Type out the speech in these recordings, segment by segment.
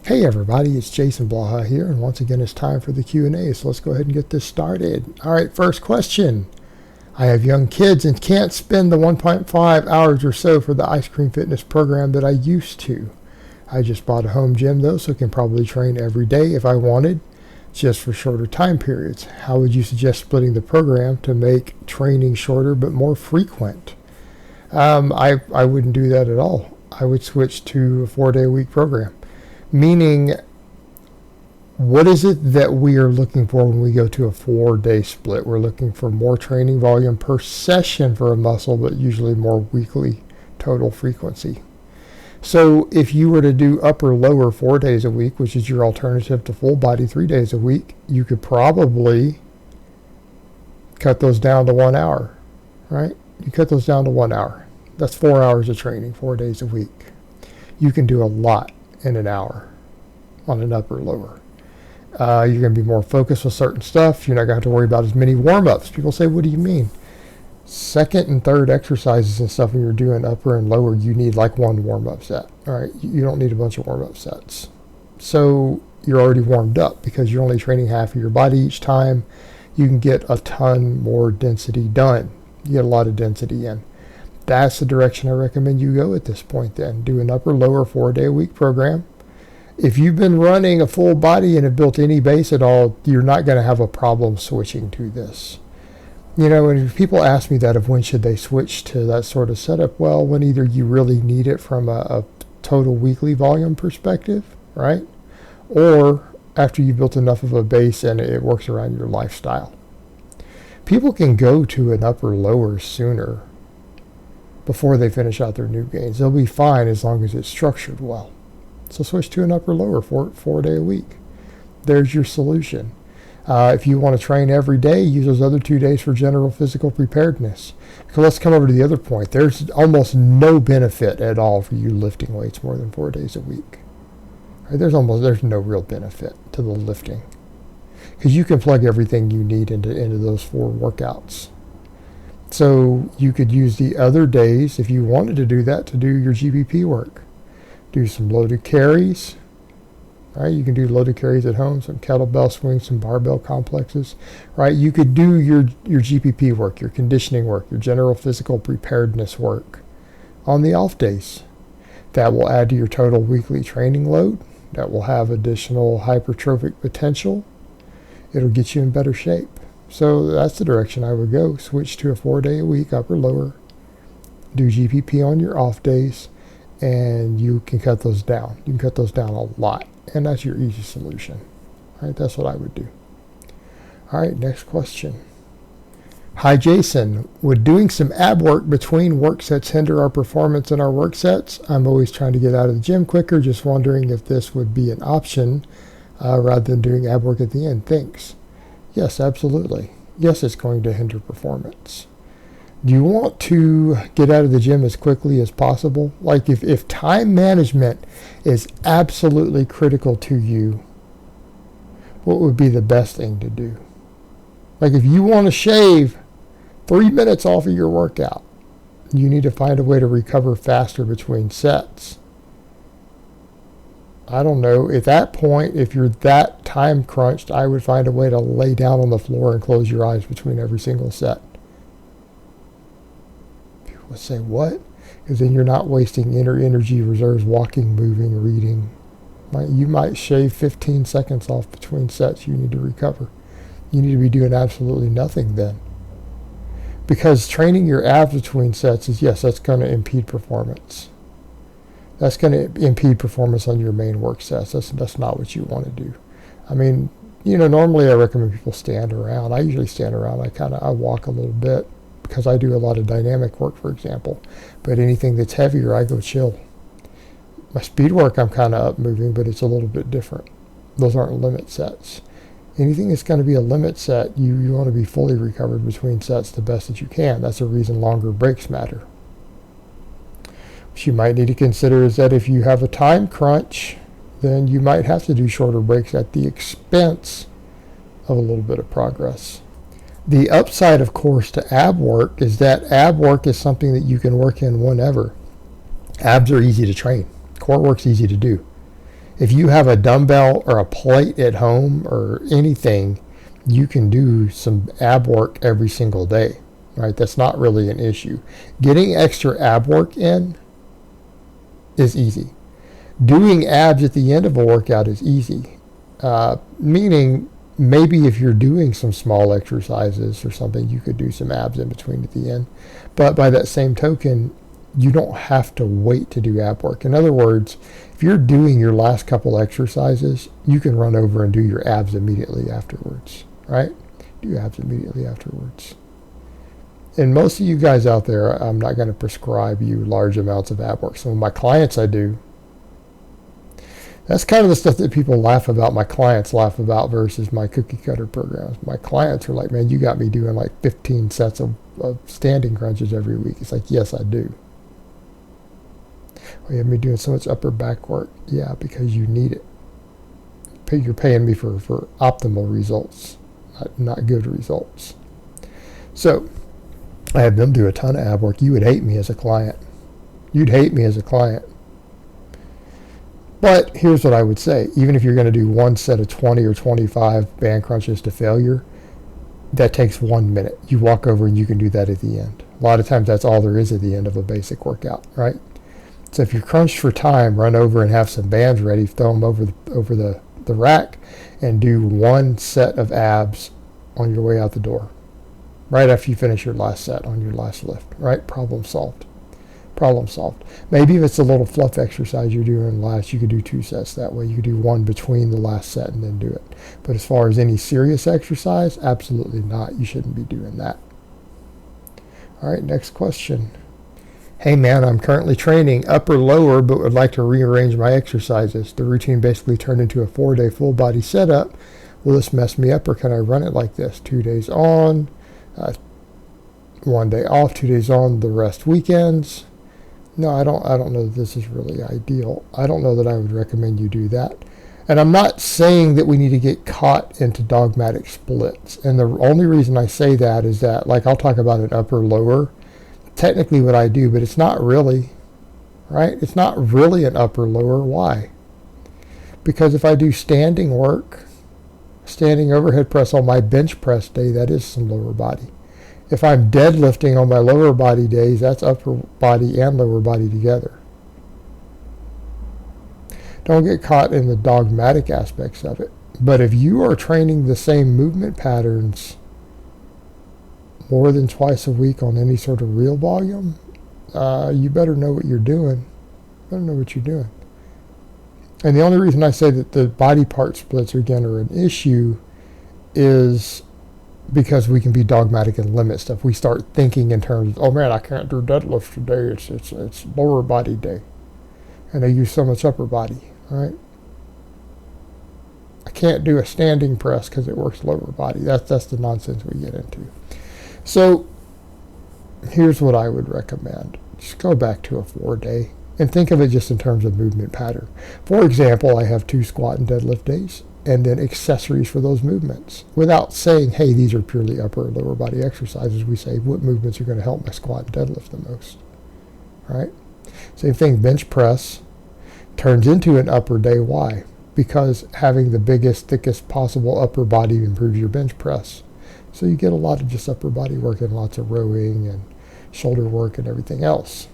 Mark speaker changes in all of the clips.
Speaker 1: Hey everybody, it's Jason Blaha here, and once again it's time for the Q&A, so let's go ahead and get this started. Alright, first question. I have young kids and can't spend the 1.5 hours or so for the ice cream fitness program that I used to. I just bought a home gym though, so I can probably train every day if I wanted, just for shorter time periods. How would you suggest splitting the program to make training shorter but more frequent? I wouldn't do that at all. I would switch to a 4-day-a-week program. Meaning, what is it that we are looking for when we go to a 4-day split? We're looking for more training volume per session for a muscle, but usually more weekly total frequency. So if you were to do upper lower 4 days a week, which is your alternative to full body 3 days a week, you could probably cut those down to 1 hour, right? You cut those down to 1 hour. That's 4 hours of training, 4 days a week. You can do a lot in an hour on an upper lower. You're going to be more focused with certain stuff. You're not going to have to worry about as many warm-ups. People say, what do you mean? Second and third exercises and stuff when you're doing upper and lower, you need like one warm-up set. All right, you don't need a bunch of warm-up sets. So you're already warmed up because you're only training half of your body each time. You can get a ton more density done. You get a lot of density in. That's the direction I recommend you go at this point then. Do an upper lower 4-day-a-week program. If you've been running a full body and have built any base at all, you're not going to have a problem switching to this. You know, and people ask me that of when should they switch to that sort of setup. Well, when either you really need it from a total weekly volume perspective, right? Or after you've built enough of a base and it works around your lifestyle. People can go to an upper lower sooner before they finish out their new gains. They'll be fine as long as it's structured well. So switch to an upper lower 4 day a week. There's your solution. If you want to train every day, use those other 2 days for general physical preparedness. So let's come over to the other point. There's almost no benefit at all for you lifting weights more than 4 days a week. Right? There's no real benefit to the lifting because you can plug everything you need into those 4 workouts. So you could use the other days, if you wanted to do that, to do your GPP work. Do some loaded carries. Right? You can do loaded carries at home, some kettlebell swings, some barbell complexes. Right? You could do your GPP work, your conditioning work, your general physical preparedness work on the off days. That will add to your total weekly training load. That will have additional hypertrophic potential. It'll get you in better shape. So that's the direction I would go. Switch to a 4-day-a-week, upper lower. Do GPP on your off days, and you can cut those down. You can cut those down a lot, and that's your easy solution. All right, that's what I would do. All right, next question. Hi, Jason. Would doing some ab work between work sets hinder our performance in our work sets? I'm always trying to get out of the gym quicker. Just wondering if this would be an option rather than doing ab work at the end. Thanks. Yes, absolutely. Yes, it's going to hinder performance. Do you want to get out of the gym as quickly as possible? Like if time management is absolutely critical to you, what would be the best thing to do? Like if you want to shave 3 minutes off of your workout, you need to find a way to recover faster between sets. I don't know. At that point, if you're that time crunched, I would find a way to lay down on the floor and close your eyes between every single set. People would say, what? Because then you're not wasting inner energy reserves walking, moving, reading. You might shave 15 seconds off between sets you need to recover. You need to be doing absolutely nothing then. Because training your abs between sets is, yes, that's going to impede performance. That's going to impede performance on your main work sets. That's not what you want to do. I mean, you know, normally I recommend people stand around. I usually stand around. I walk a little bit because I do a lot of dynamic work, for example. But anything that's heavier, I go chill. My speed work, I'm kind of up moving, but it's a little bit different. Those aren't limit sets. Anything that's going to be a limit set, you want to be fully recovered between sets the best that you can. That's the reason longer breaks matter. What you might need to consider is that if you have a time crunch, then you might have to do shorter breaks at the expense of a little bit of progress. The upside, of course, to ab work is that ab work is something that you can work in whenever. Abs are easy to train. Core work's easy to do. If you have a dumbbell or a plate at home or anything, you can do some ab work every single day, right? That's not really an issue. Getting extra ab work in is easy. Doing abs at the end of a workout is easy, meaning maybe if you're doing some small exercises or something, you could do some abs in between at the end. But by that same token, you don't have to wait to do ab work. In other words, if you're doing your last couple exercises, you can run over and do your abs immediately afterwards, right? Do abs immediately afterwards. And most of you guys out there, I'm not going to prescribe you large amounts of ab work. Some of my clients I do. That's kind of the stuff that people laugh about, my clients laugh about versus my cookie cutter programs. My clients are like, man, you got me doing like 15 sets of standing crunches every week. It's like, yes, I do. Well, you have me doing so much upper back work. Yeah, because you need it. You're paying me for optimal results, not good results. So I have them do a ton of ab work. You would hate me as a client. You'd hate me as a client. But here's what I would say. Even if you're going to do one set of 20 or 25 band crunches to failure, that takes 1 minute. You walk over and you can do that at the end. A lot of times that's all there is at the end of a basic workout, right? So if you're crunched for time, run over and have some bands ready, throw them over the rack, and do one set of abs on your way out the door. Right after you finish your last set on your last lift, right? Problem solved. Problem solved. Maybe if it's a little fluff exercise you're doing last, you could do 2 sets that way. You could do one between the last set and then do it. But as far as any serious exercise, absolutely not. You shouldn't be doing that. All right, next question. Hey man, I'm currently training upper lower, but would like to rearrange my exercises. The routine basically turned into a 4-day full body setup. Will this mess me up, or can I run it like this? 2 days on, 1 day off, 2 days on, the rest weekends. No, I don't know that this is really ideal. I don't know that I would recommend you do that. And I'm not saying that we need to get caught into dogmatic splits. And the only reason I say that is that, like, I'll talk about an upper lower, technically what I do, but it's not really, right? It's not really an upper lower. Why? Because if I do standing work, standing overhead press on my bench press day, that is some lower body. If I'm deadlifting on my lower body days, that's upper body and lower body together. Don't get caught in the dogmatic aspects of it. But if you are training the same movement patterns more than twice a week on any sort of real volume, you better know what you're doing. And the only reason I say that the body part splits again are an issue is because we can be dogmatic and limit stuff. We start thinking in terms of, oh man, I can't do deadlifts today. It's lower body day, and I use so much upper body. Right? I can't do a standing press because it works lower body. That's the nonsense we get into. So here's what I would recommend. Just go back to a 4-day and think of it just in terms of movement pattern. For example, I have 2 squat and deadlift days, and then accessories for those movements. Without saying, hey, these are purely upper or lower body exercises, we say, what movements are going to help my squat and deadlift the most? Right? Same thing, bench press turns into an upper day. Why? Because having the biggest, thickest possible upper body improves your bench press. So you get a lot of just upper body work and lots of rowing and shoulder work and everything else.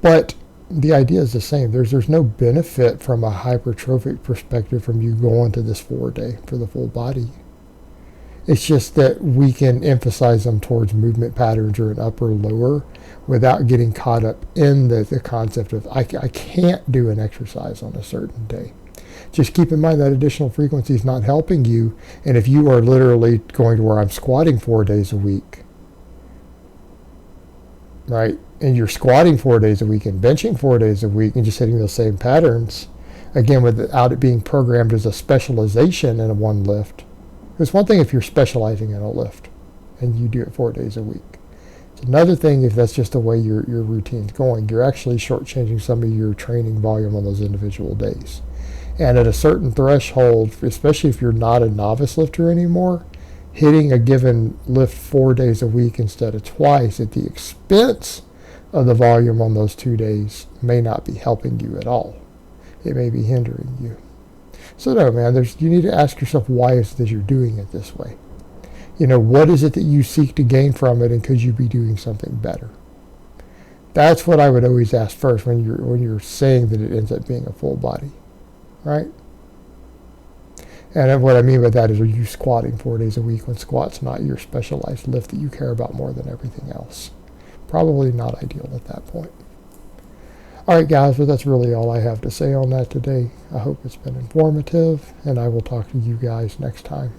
Speaker 1: But the idea is the same. There's no benefit from a hypertrophic perspective from you going to this 4-day for the full body. It's just that we can emphasize them towards movement patterns or an upper lower without getting caught up in the concept of I can't do an exercise on a certain day. Just keep in mind that additional frequency is not helping you. And if you are literally going to where I'm squatting 4 days a week, right? And you're squatting 4 days a week and benching 4 days a week and just hitting those same patterns, again, without it being programmed as a specialization in a one lift. It's one thing if you're specializing in a lift and you do it 4 days a week. It's another thing if that's just the way your routine's going. You're actually shortchanging some of your training volume on those individual days. And at a certain threshold, especially if you're not a novice lifter anymore, hitting a given lift 4 days a week instead of twice at the expense of the volume on those 2 days may not be helping you at all. it may be hindering you. So no, man, you need to ask yourself, why is it that you're doing it this way? What is it that you seek to gain from it, and could you be doing something better? That's what I would always ask first when you're saying that it ends up being a full body, right? And what I mean by that is, are you squatting 4 days a week when squat's not your specialized lift that you care about more than everything else? Probably not ideal at that point. All right, guys, but that's really all I have to say on that today. I hope it's been informative, and I will talk to you guys next time.